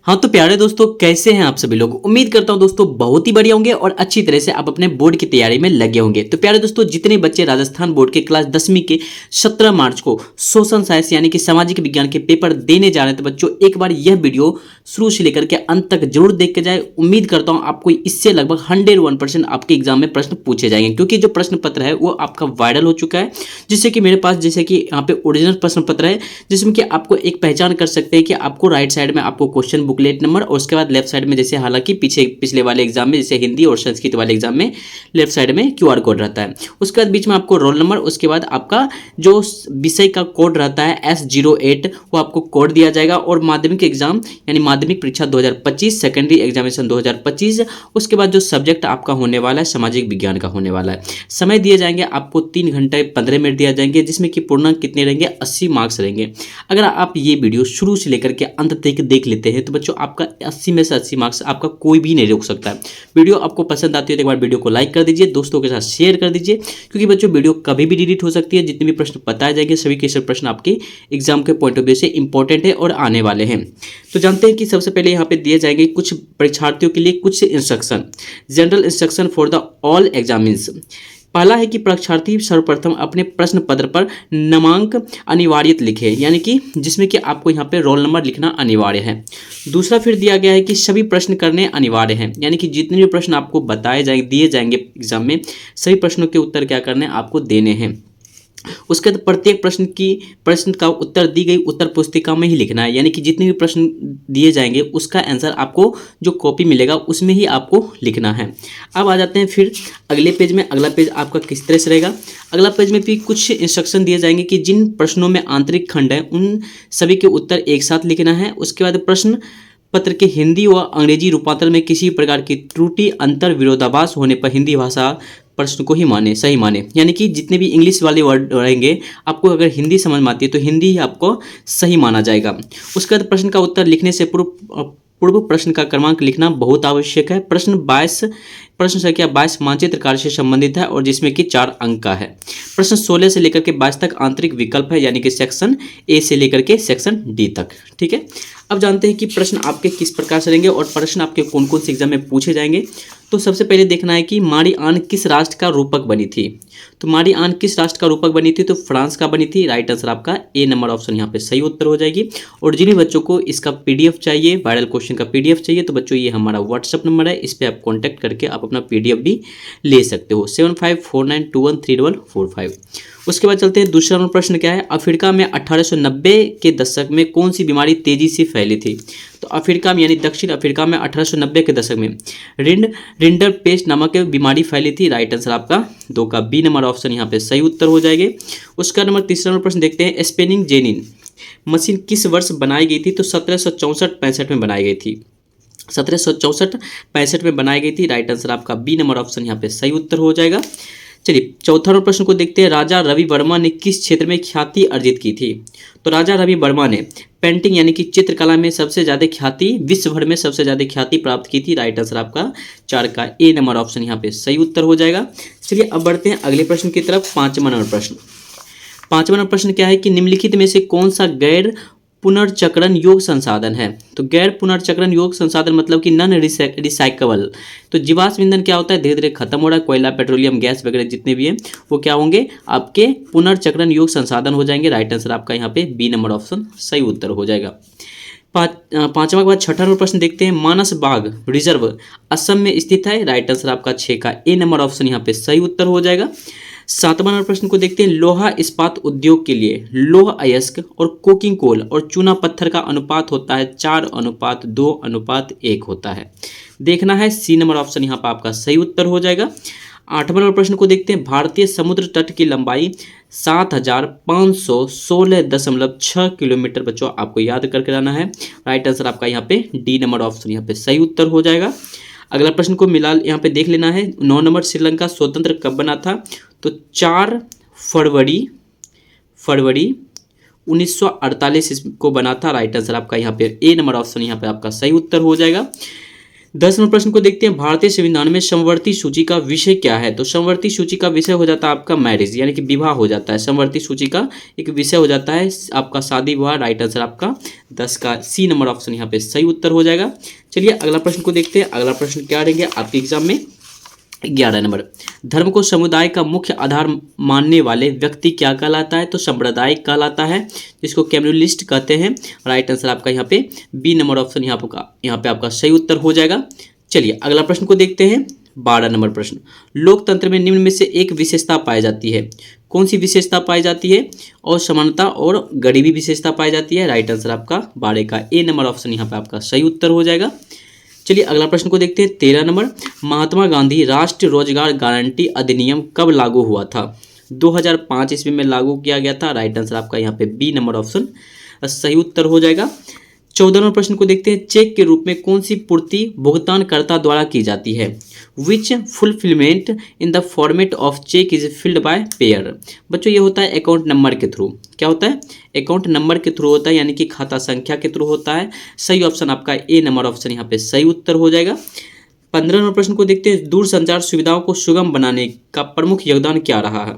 हाँ तो प्यारे दोस्तों, कैसे हैं आप सभी लोग। उम्मीद करता हूं दोस्तों बहुत ही बढ़िया होंगे और अच्छी तरह से आप अपने बोर्ड की तैयारी में लगे होंगे। तो प्यारे दोस्तों, जितने बच्चे राजस्थान बोर्ड के क्लास 10वीं के 17 मार्च को सोशल साइंस यानी कि सामाजिक विज्ञान के पेपर देने जा रहे हैं, तो बच्चों एक बार यह वीडियो शुरू से लेकर के अंत तक जरूर देख के जाए। उम्मीद करता हूँ आपको इससे लगभग 101% आपके एग्जाम में प्रश्न पूछे जाएंगे, क्योंकि जो प्रश्न पत्र है वो आपका वायरल हो चुका है। जिससे कि मेरे पास जैसे कि यहाँ पे ओरिजिनल प्रश्न पत्र है, जिसमें कि आपको एक पहचान कर सकते हैं कि आपको राइट साइड में आपको क्वेश्चन बुकलेट नंबर और उसके बाद लेफ्ट साइड में, जैसे हालांकि पिछले वाले एग्जाम में जैसे हिंदी और संस्कृत वाले एग्जाम में लेफ्ट साइड में क्यूआर कोड रहता है। उसके बाद बीच में आपको रोल नंबर, उसके बाद आपका जो विषय का कोड रहता है S08 वो आपको कोड दिया जाएगा। और माध्यमिक एग्जाम यानी माध्यमिक परीक्षा 2025, सेकेंडरी एग्जामिनेशन 2025, उसके बाद जो सब्जेक्ट आपका होने वाला है सामाजिक विज्ञान का होने वाला है। समय दिए जाएंगे आपको 3 घंटे 15 मिनट दिया जाएंगे, जिसमें कि पूर्णांक कितने रहेंगे, 80 मार्क्स रहेंगे। अगर आप ये वीडियो शुरू से लेकर के अंत तक देख लेते हैं तो बच्चों आपका 80 में से 80 मार्क्स आपका कोई भी नहीं रोक सकता है। वीडियो आपको पसंद आती है तो एक बार वीडियो को लाइक कर दीजिए, दोस्तों के साथ शेयर कर दीजिए, क्योंकि बच्चों वीडियो कभी भी डिलीट हो सकती है। जितने भी प्रश्न बताए जाएंगे सभी के सब प्रश्न आपके एग्जाम के पॉइंट ऑफ व्यू से इंपॉर्टेंट है और आने वाले हैं। तो जानते हैं कि सबसे पहले यहाँ पे दिए जाएंगे कुछ परीक्षार्थियों के लिए कुछ instruction, general instruction for the all examines. पहला है कि परीक्षार्थी सर्वप्रथम अपने प्रश्न पत्र पर नामांक अनिवार्यत लिखे, यानी कि जिसमें कि आपको यहाँ पे रोल नंबर लिखना अनिवार्य है। दूसरा फिर दिया गया है कि सभी प्रश्न करने अनिवार्य हैं, यानी कि जितने भी प्रश्न आपको बताए जाएंगे दिए जाएंगे एग्जाम में सभी प्रश्नों के उत्तर क्या करने आपको देने हैं। उसके बाद प्रत्येक प्रश्न का उत्तर दी गई उत्तर पुस्तिका में ही लिखना है, यानी कि जितने भी प्रश्न दिए जाएंगे उसका आंसर आपको जो कॉपी मिलेगा उसमें ही आपको लिखना है। अब आ जाते हैं फिर अगले पेज में। अगला पेज आपका किस तरह से रहेगा, अगला पेज में भी कुछ इंस्ट्रक्शन दिए जाएंगे कि जिन प्रश्नों में आंतरिक खंड है उन सभी के उत्तर एक साथ लिखना है। उसके बाद प्रश्न पत्र के हिंदी व अंग्रेजी रूपांतर में किसी प्रकार की त्रुटि, अंतर, विरोधाभास होने पर हिंदी भाषा प्रश्न को ही सही माने, यानी कि जितने भी इंग्लिश वाले वर्ड रहेंगे आपको अगर हिंदी समझ में आती है तो हिंदी ही आपको सही माना जाएगा। उसके बाद प्रश्न का उत्तर लिखने से पूर्व प्रश्न का क्रमांक लिखना बहुत आवश्यक है। प्रश्न संख्या 22 मानचित्र कार्य से संबंधित है और जिसमें कि 4 अंक का है। प्रश्न 16 से लेकर के 22 तक आंतरिक विकल्प है, यानी कि सेक्शन ए से लेकर के सेक्शन डी तक। ठीक है, अब जानते हैं कि प्रश्न आपके किस प्रकार से रहेंगे और प्रश्न आपके कौन कौन से एग्जाम में पूछे जाएंगे। तो सबसे पहले देखना है कि मारी आन किस राष्ट्र का रूपक बनी थी। तो मारी आन किस राष्ट्र का रूपक बनी थी, तो फ्रांस का बनी थी। राइट आंसर आपका ए नंबर ऑप्शन यहाँ पे सही उत्तर हो जाएगी। और जिन्हें बच्चों को इसका पीडीएफ चाहिए, वायरल क्वेश्चन का पीडीएफ चाहिए, तो बच्चों ये हमारा व्हाट्सअप नंबर है, इस पर आप कॉन्टैक्ट करके आप अपना पीडीएफ भी ले सकते हो, 7549213145। उसके बाद चलते हैं दूसरा प्रश्न क्या है, अफ्रीका में 1890 के दशक में कौन सी बीमारी तेजी से फैली थी। तो अफ्रीका में यानी दक्षिण अफ्रीका में 1890 के दशक में रिंडर पेस्ट नामक बीमारी फैली थी। राइट आंसर आपका 2 का बी नंबर ऑप्शन यहाँ पे सही उत्तर हो जाएंगे। उसका तीसरा प्रश्न देखते हैं, स्पेनिंग जेनिन मशीन किस वर्ष बनाई गई थी। तो 1764-65 में बनाई गई थी, 1764-65 में बनाई गई थी। राइट आंसर आपका बी नंबर ऑप्शन यहाँ पे सही उत्तर हो जाएगा। चलिए चौथा प्रश्न को देखते हैं, राजा रवि वर्मा ने किस क्षेत्र में ख्याति अर्जित की थी। तो राजा रवि वर्मा ने पेंटिंग यानी कि चित्रकला में सबसे ज्यादा ख्याति, विश्व भर में सबसे ज्यादा ख्याति प्राप्त की थी। राइट आंसर आपका 4 का ए नंबर ऑप्शन यहाँ पे सही उत्तर हो जाएगा। चलिए अब बढ़ते हैं अगले प्रश्न की तरफ। 5वां नंबर प्रश्न क्या है कि निम्नलिखित में से कौन सा गैर पुनर्चक्रण योग्य संसाधन है। तो गैर पुनर्चक्रण योग्य संसाधन मतलब कि नॉन रिसाइकेबल। तो जीवाश्म ईंधन क्या होता है, धीरे धीरे खत्म हो रहा है, कोयला, पेट्रोलियम, गैस वगैरह जितने भी हैं वो क्या होंगे, आपके पुनर्चक्रण योग्य संसाधन हो जाएंगे। राइट आंसर आपका यहाँ पे बी नंबर ऑप्शन सही उत्तर हो जाएगा। पांचवा के बाद छठा नंबर प्रश्न देखते हैं, मानस बाग रिजर्व असम में स्थित है। राइट आंसर आपका 6 का ए नंबर ऑप्शन यहाँ पे सही उत्तर हो जाएगा। 7वां नंबर प्रश्न को देखते हैं, लोहा इस्पात उद्योग के लिए लौह अयस्क और कोकिंग कोल और चूना पत्थर का अनुपात होता है 4:2:1 होता है। देखना है सी नंबर ऑप्शन यहाँ पर आपका सही उत्तर हो जाएगा। 8वां नंबर प्रश्न को देखते हैं, भारतीय समुद्र तट की लंबाई 7516.6 किलोमीटर बच्चों आपको याद करके रहना है। राइट आंसर आपका यहाँ पे डी नंबर ऑप्शन यहाँ पे सही उत्तर हो जाएगा। अगला प्रश्न को मिला यहाँ पे देख लेना है, 9 नंबर श्रीलंका स्वतंत्र कब बना था। तो 4 फरवरी 1948 को बना था। राइट आंसर आपका यहाँ पे ए नंबर ऑप्शन यहाँ पे आपका सही उत्तर हो जाएगा। 10 नंबर प्रश्न को देखते हैं, भारतीय संविधान में समवर्ती सूची का विषय क्या है? तो समवर्ती सूची का विषय हो जाता है आपका मैरिज, यानी कि विवाह हो जाता है। समवर्ती सूची का एक विषय हो जाता है आपका शादी विवाह। राइट आंसर आपका 10 का सी नंबर ऑप्शन यहाँ पे सही उत्तर हो जाएगा। चलिए अगला प्रश्न को देखते हैं। अगला प्रश्न क्या रहेंगे आपके एग्जाम में? 11 नंबर, धर्म को समुदाय का मुख्य आधार मानने वाले व्यक्ति क्या कहलाता है? तो सांप्रदायिक कहलाता है, जिसको कम्युनलिस्ट कहते हैं। राइट आंसर आपका यहाँ पे बी नंबर ऑप्शन यहाँ पे आपका सही उत्तर हो जाएगा। चलिए अगला प्रश्न को देखते हैं। 12 नंबर प्रश्न, लोकतंत्र में निम्न में से एक विशेषता पाई जाती है। कौन सी विशेषता पाई जाती है? और समानता और गरीबी विशेषता पाई जाती है। राइट आंसर आपका 12 का ए नंबर ऑप्शन यहाँ पे आपका सही उत्तर हो जाएगा। चलिए अगला प्रश्न को देखते हैं। 13 नंबर, महात्मा गांधी राष्ट्रीय रोजगार गारंटी अधिनियम कब लागू हुआ था? 2005 ईस्वी में लागू किया गया था। राइट आंसर आपका यहाँ पे बी नंबर ऑप्शन सही उत्तर हो जाएगा। 14 नंबर प्रश्न को देखते हैं। चेक के रूप में कौन सी पूर्ति भुगतानकर्ता द्वारा की जाती है? Which fulfilment in the format of cheque is filled by payer. बच्चों ये होता है अकाउंट नंबर के थ्रू। क्या होता है? अकाउंट नंबर के थ्रू होता है, यानी कि खाता संख्या के थ्रू होता है। सही ऑप्शन आपका ए नंबर ऑप्शन यहाँ पे सही उत्तर हो जाएगा। 15 नंबर प्रश्न को देखते हैं। दूरसंचार सुविधाओं को सुगम बनाने का प्रमुख योगदान क्या रहा है?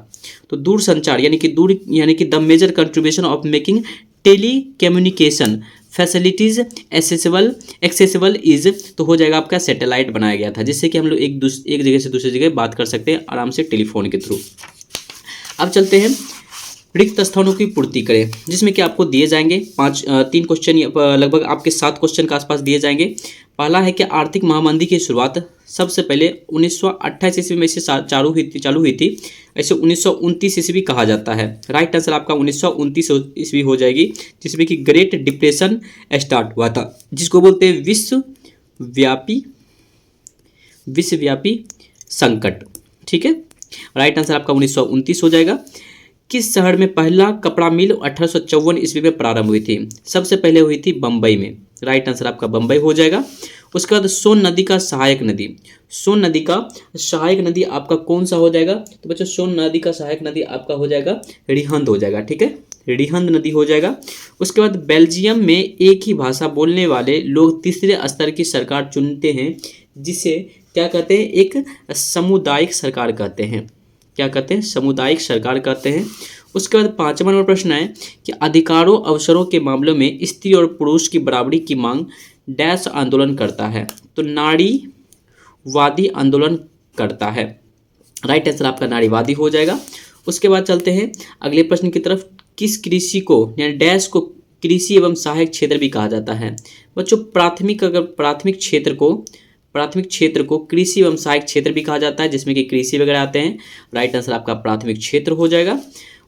तो दूरसंचार यानी कि the major contribution of making telecommunication facilities accessible is, तो हो जाएगा आपका सैटेलाइट बनाया गया था, जिससे कि हम लोग एक जगह से दूसरी जगह बात कर सकते हैं आराम से टेलीफोन के थ्रू। अब चलते हैं रिक्त स्थानों की पूर्ति करें, जिसमें कि आपको दिए जाएंगे 3 क्वेश्चन, लगभग आपके 7 क्वेश्चन के आसपास दिए जाएंगे। पहला है कि आर्थिक महामंदी की शुरुआत सबसे पहले 1928 ईस्वी में से चालू हुई थी, ऐसे 1929 ईस्वी कहा जाता है। राइट आंसर आपका 1929 ईस्वी हो जाएगी, जिसमें कि ग्रेट डिप्रेशन स्टार्ट हुआ था, जिसको बोलते हैं विश्वव्यापी संकट। ठीक है, राइट आंसर आपका 1929 हो जाएगा। किस शहर में पहला कपड़ा मिल 1854 ईस्वी में प्रारंभ हुई थी? सबसे पहले हुई थी बम्बई में। राइट आंसर आपका बम्बई हो जाएगा। उसके बाद सोन नदी का सहायक नदी, सोन नदी का सहायक नदी आपका कौन सा हो जाएगा? तो बच्चों सोन नदी का सहायक नदी आपका हो जाएगा रिहंद हो जाएगा। ठीक है, रिहंद नदी हो जाएगा। उसके बाद बेल्जियम में एक ही भाषा बोलने वाले लोग तीसरे स्तर की सरकार चुनते हैं, जिसे क्या कहते हैं? एक सामुदायिक सरकार कहते हैं। क्या कहते हैं? सामुदायिक सरकार कहते हैं। उसके बाद 5वां नंबर प्रश्न है कि अधिकारों अवसरों के मामलों में स्त्री और पुरुष की बराबरी की मांग डैश आंदोलन करता है? तो नारीवादी आंदोलन करता है। राइट आंसर आपका नारीवादी हो जाएगा। उसके बाद चलते हैं अगले प्रश्न की तरफ। किस कृषि को यानी डैश को कृषि एवं सहायक क्षेत्र भी कहा जाता है? बच्चों प्राथमिक क्षेत्र को कृषि एवं सहायक क्षेत्र भी कहा जाता है, जिसमें कि कृषि वगैरह आते हैं। राइट आंसर आपका प्राथमिक क्षेत्र हो जाएगा।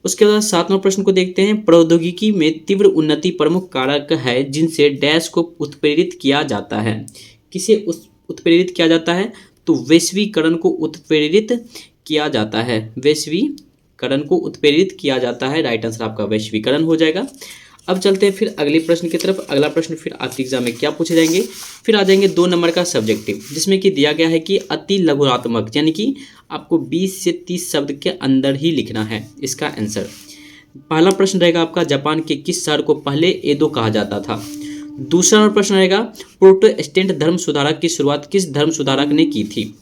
उसके बाद 7वां प्रश्न को देखते हैं। प्रौद्योगिकी में तीव्र उन्नति प्रमुख कारक है जिनसे डैश को उत्प्रेरित किया जाता है। किसे उत्प्रेरित किया जाता है? तो वैश्वीकरण को उत्प्रेरित किया जाता है। वैश्वीकरण को उत्प्रेरित किया जाता है। राइट आंसर आपका वैश्वीकरण हो जाएगा। अब चलते हैं फिर अगले प्रश्न की तरफ। अगला प्रश्न फिर आपके एग्जाम में क्या पूछे जाएंगे? फिर आ जाएंगे 2 नंबर का सब्जेक्टिव, जिसमें कि दिया गया है कि अति लघुरात्मक, यानी कि आपको 20 से 30 शब्द के अंदर ही लिखना है इसका आंसर। पहला प्रश्न रहेगा आपका, जापान के किस शहर को पहले एदो कहा जाता था? दूसरा नंबर प्रश्न रहेगा, प्रोटेस्टेंट धर्म सुधारक की शुरुआत किस धर्म सुधारक ने की थी?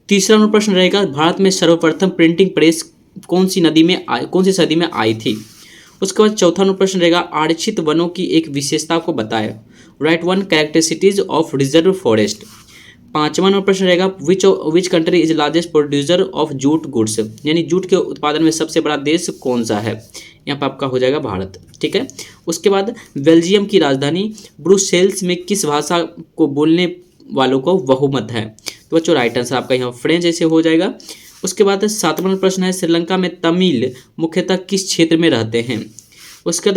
तीसरा नंबर प्रश्न रहेगा, भारत में सर्वप्रथम प्रिंटिंग प्रेस कौन सी सदी में आई थी? उसके बाद चौथा नंबर प्रश्न रहेगा, आरक्षित वनों की एक विशेषता को बताएं। Write 1 characteristics of reserve forest. 5वां नंबर प्रश्न रहेगा, which country is largest producer of jute goods, यानी जूट के उत्पादन में सबसे बड़ा देश कौन सा है? यहाँ पर आपका हो जाएगा भारत। ठीक है। उसके बाद बेल्जियम की राजधानी ब्रुसेल्स में किस भाषा को बोलने वालों को बहुमत है? तो बच्चों राइट आंसर आपका यहाँ फ्रेंच ऐसे हो जाएगा। उसके बाद 7वां प्रश्न है, श्रीलंका में तमिल मुख्यतः किस क्षेत्र में रहते हैं? उसके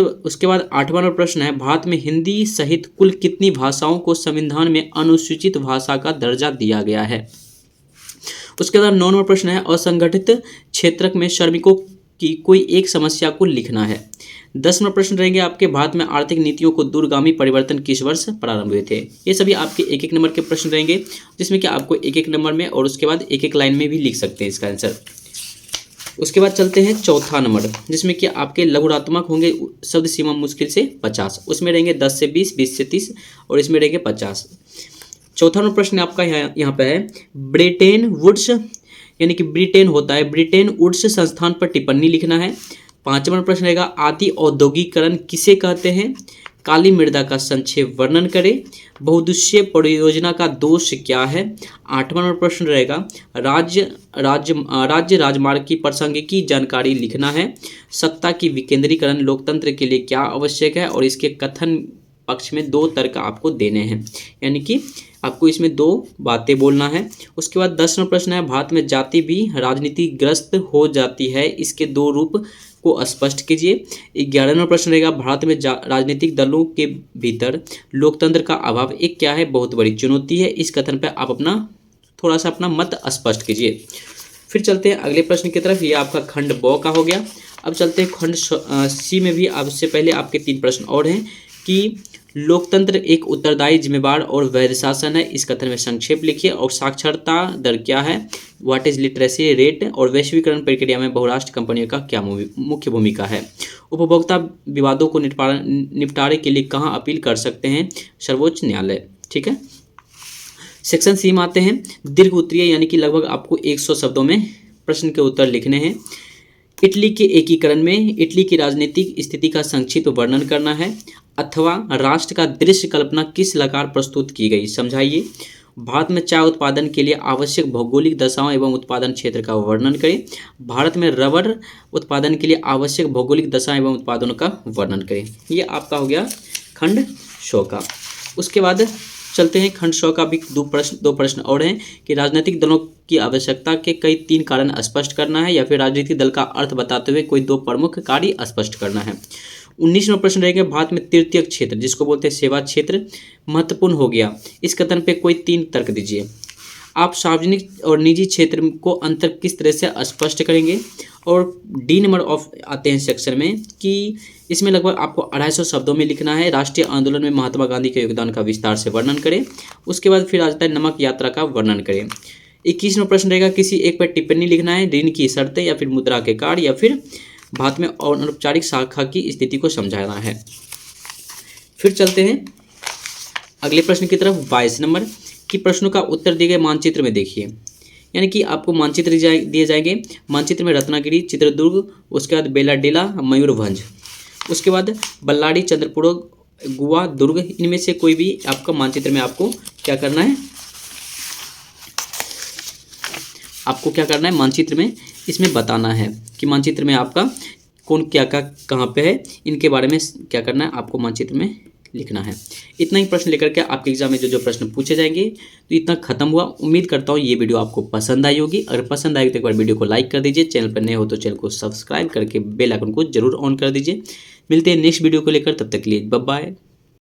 बाद 8वां प्रश्न है, भारत में हिंदी सहित कुल कितनी भाषाओं को संविधान में अनुसूचित भाषा का दर्जा दिया गया है? उसके बाद 9वां प्रश्न है, असंगठित क्षेत्र में श्रमिकों की कोई एक समस्या को लिखना है। 10वां प्रश्न रहेंगे आपके, भारत में आर्थिक नीतियों को दूरगामी परिवर्तन किस वर्ष प्रारंभ हुए थे? ये सभी आपके एक एक नंबर के प्रश्न रहेंगे, जिसमें कि आपको एक एक नंबर में और उसके बाद एक एक लाइन में भी लिख सकते हैं इसका आंसर। उसके बाद चलते हैं चौथा नंबर, जिसमें कि आपके लघुरात्मक होंगे शब्द सीमा मुश्किल से 50, उसमें रहेंगे 10 से 20, 20 से 30 और इसमें रहेंगे 50। चौथा नंबर प्रश्न आपका यहाँ पे है, ब्रिटेन वुड्स यानी कि ब्रिटेन होता है, ब्रिटेन वुड्स संस्थान पर टिप्पणी लिखना है। पांचवा नंबर प्रश्न रहेगा, आदि औद्योगिकरण किसे कहते हैं? काली मृदा का संक्षेप वर्णन करें। बहुउद्देशीय परियोजना का दोष क्या है? आठवां नंबर प्रश्न रहेगा, राज्य राजमार्ग की प्रासंगिकी जानकारी लिखना है। सत्ता की विकेंद्रीकरण लोकतंत्र के लिए क्या आवश्यक है? और इसके कथन पक्ष में 2 तर्क आपको देने हैं, यानी कि आपको इसमें 2 बातें बोलना है। उसके बाद 10 नंबर प्रश्न है, भारत में जाति भी राजनीतिग्रस्त हो जाती है, इसके 2 रूप को स्पष्ट कीजिए। 11 नंबर प्रश्न रहेगा, भारत में राजनीतिक दलों के भीतर लोकतंत्र का अभाव एक क्या है? बहुत बड़ी चुनौती है। इस कथन पर आप थोड़ा सा अपना मत स्पष्ट कीजिए। फिर चलते हैं अगले प्रश्न की तरफ। ये आपका खंड ब का हो गया। अब चलते हैं खंड सी में भी आपसे पहले आपके 3 प्रश्न और हैं कि लोकतंत्र एक उत्तरदायी, जिम्मेवार और वैध शासन है, इस कथन में संक्षेप लिखिए। और साक्षरता दर क्या है? What is literacy rate? और वैश्वीकरण प्रक्रिया में बहुराष्ट्र कंपनियों का क्या मुख्य भूमिका है? उपभोक्ता विवादों को निपटारे के लिए कहाँ अपील कर सकते हैं? सर्वोच्च न्यायालय। ठीक है। सेक्शन सी में आते हैं, दीर्घ उत्तरीय यानी कि लगभग आपको 100 शब्दों में प्रश्न के उत्तर लिखने हैं। इटली के एकीकरण में इटली की राजनीतिक स्थिति का संक्षिप्त वर्णन करना है, अथवा राष्ट्र का दृश्य कल्पना किस लकार प्रस्तुत की गई, समझाइए। भारत में चाय उत्पादन के लिए आवश्यक भौगोलिक दशाओं एवं उत्पादन क्षेत्र का वर्णन करें। भारत में रबर उत्पादन के लिए आवश्यक भौगोलिक दशा एवं उत्पादनों का वर्णन करें। ये आपका हो गया खंड शो का। उसके बाद चलते हैं खंड 100 का भी 2 प्रश्न और हैं कि राजनीतिक दलों की आवश्यकता के कई 3 कारण स्पष्ट करना है, या फिर राजनीतिक दल का अर्थ बताते हुए कोई 2 प्रमुख कार्य स्पष्ट करना है। 19वां प्रश्न रहेगा, भारत में तृतीय क्षेत्र जिसको बोलते हैं सेवा क्षेत्र महत्वपूर्ण हो गया, इस कथन पे कोई 3 तर्क दीजिए। आप सार्वजनिक और निजी क्षेत्र को अंतर किस तरह से स्पष्ट करेंगे। और डी नंबर ऑफ आते हैं सेक्शन में कि इसमें लगभग आपको 250 शब्दों में लिखना है। राष्ट्रीय आंदोलन में महात्मा गांधी के योगदान का विस्तार से वर्णन करें। उसके बाद फिर आ जाता है नमक यात्रा का वर्णन करें। 21वां प्रश्न रहेगा, किसी एक पर टिप्पणी लिखना है, ऋण की शर्तें या फिर मुद्रा के कार्य या फिर भारत में अनौपचारिक शाखा की स्थिति को समझाना है। फिर चलते हैं अगले प्रश्न की तरफ। 22 नंबर की प्रश्नों का उत्तर दिए गए मानचित्र में देखिए, यानी कि आपको मानचित्र दिए जाएंगे। मानचित्र में रत्नागिरी, चित्रदुर्ग, उसके बाद बेलाडेला, मयूरभंज, उसके बाद बल्लाड़ी, चंद्रपुर, गोवा, दुर्ग, इनमें से कोई भी आपका मानचित्र में आपको क्या करना है, मानचित्र में इसमें बताना है कि मानचित्र में आपका कौन क्या कहाँ पे है, इनके बारे में क्या करना है आपको मानचित्र में लिखना है। इतना ही प्रश्न लेकर के आपके एग्जाम में जो प्रश्न पूछे जाएंगे, तो इतना खत्म हुआ। उम्मीद करता हूँ ये वीडियो आपको पसंद आई होगी। अगर पसंद आएगी तो एक बार वीडियो को लाइक कर दीजिए, चैनल पर नए हो तो चैनल को सब्सक्राइब करके बेल आइकन को जरूर ऑन कर दीजिए। मिलते हैं नेक्स्ट वीडियो को लेकर, तब तक के लिए बाय बाय।